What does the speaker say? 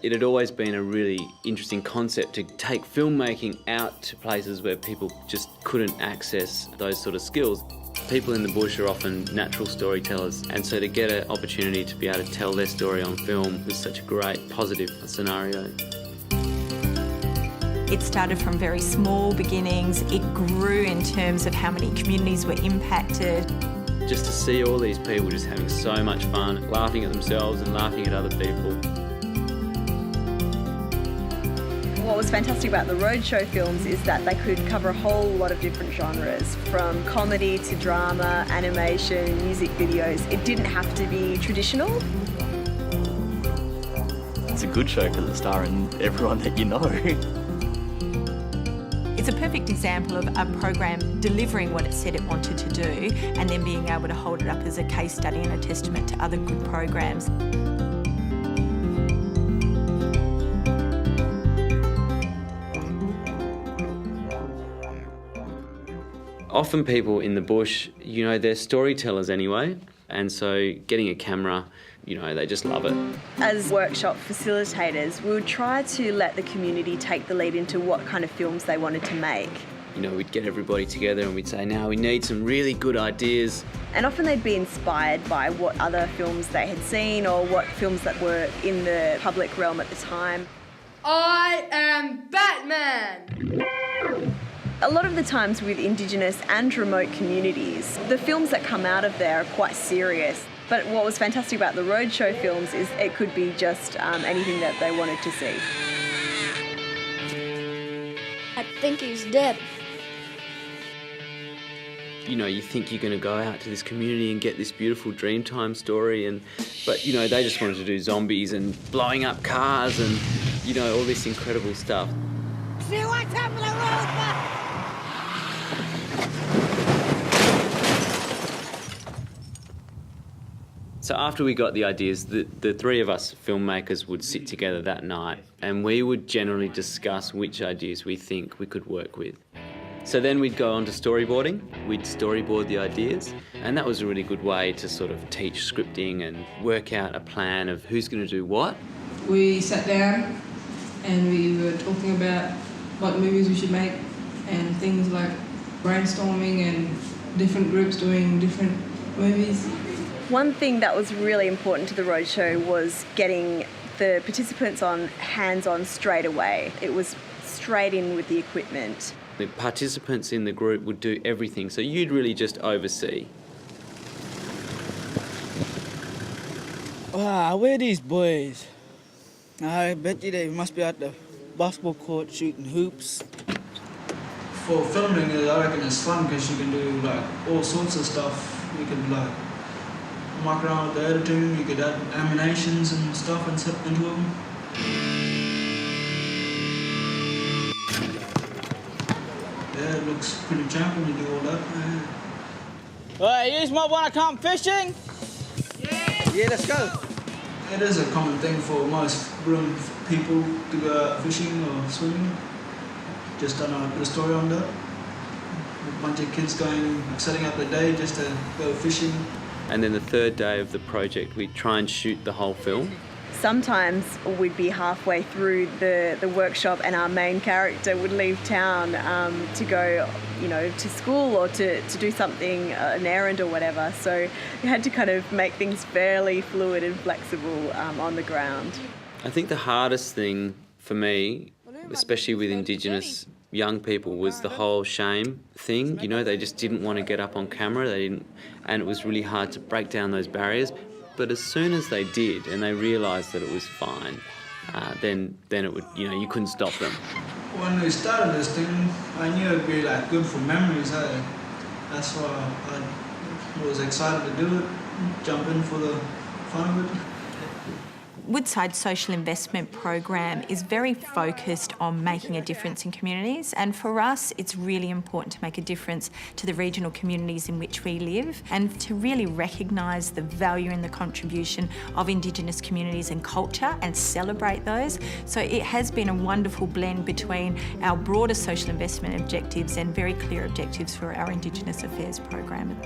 It had always been a really interesting concept to take filmmaking out to places where people just couldn't access those sort of skills. People in the bush are often natural storytellers, and so to get an opportunity to be able to tell their story on film was such a great, positive scenario. It started from very small beginnings. It grew in terms of how many communities were impacted. Just to see all these people just having so much fun, laughing at themselves and laughing at other people. What was fantastic about the roadshow films is that they could cover a whole lot of different genres, from comedy to drama, animation, music videos. It didn't have to be traditional. It's a good show because it's starring everyone that you know. It's a perfect example of a program delivering what it said it wanted to do and then being able to hold it up as a case study and a testament to other good programs. Often people in the bush, you know, they're storytellers anyway, and so getting a camera, you know, they just love it. As workshop facilitators, we would try to let the community take the lead into what kind of films they wanted to make. You know, we'd get everybody together and we'd say, now we need some really good ideas. And often they'd be inspired by what other films they had seen or what films that were in the public realm at the time. I am Batman! A lot of the times with Indigenous and remote communities, the films that come out of there are quite serious. But what was fantastic about the roadshow films is it could be just anything that they wanted to see. I think he's dead. You know, you think you're going to go out to this community and get this beautiful Dreamtime story, but you know, they just wanted to do zombies and blowing up cars and, you know, all this incredible stuff. See what's up on the road, man? So after we got the ideas, the three of us filmmakers would sit together that night and we would generally discuss which ideas we think we could work with. So then we'd go on to storyboarding. We'd storyboard the ideas, and that was a really good way to sort of teach scripting and work out a plan of who's going to do what. We sat down and we were talking about what movies we should make and things like brainstorming and different groups doing different movies. One thing that was really important to the roadshow was getting the participants on hands-on straight away. It was straight in with the equipment. The participants in the group would do everything, so you'd really just oversee. Wow, where are these boys? I bet you they must be at the basketball court shooting hoops. For filming, I reckon it's fun because you can do like all sorts of stuff. You can like muck around with the editing, you could add animations and stuff and set into them. Yeah, it looks pretty champ when you do all that. Hey, you might want to come fishing? Yeah, let's go. It is a common thing for most grown people to go out fishing or swimming. Just done a bit of story on that. A bunch of kids going, setting up their day just to go fishing. And then the third day of the project, we'd try and shoot the whole film. Sometimes we'd be halfway through the workshop and our main character would leave town to go, you know, to school or to do something, an errand or whatever. So we had to kind of make things fairly fluid and flexible on the ground. I think the hardest thing for me, especially with Indigenous young people, was the whole shame thing. You know, they just didn't want to get up on camera. And it was really hard to break down those barriers. But as soon as they did and they realised that it was fine, then it would, you know, you couldn't stop them. When we started this thing, I knew it'd be like good for memories. That's why I was excited to do it, jump in for the fun of it. Woodside's social investment program is very focused on making a difference in communities, and for us it's really important to make a difference to the regional communities in which we live and to really recognise the value and the contribution of Indigenous communities and culture and celebrate those. So it has been a wonderful blend between our broader social investment objectives and very clear objectives for our Indigenous Affairs program.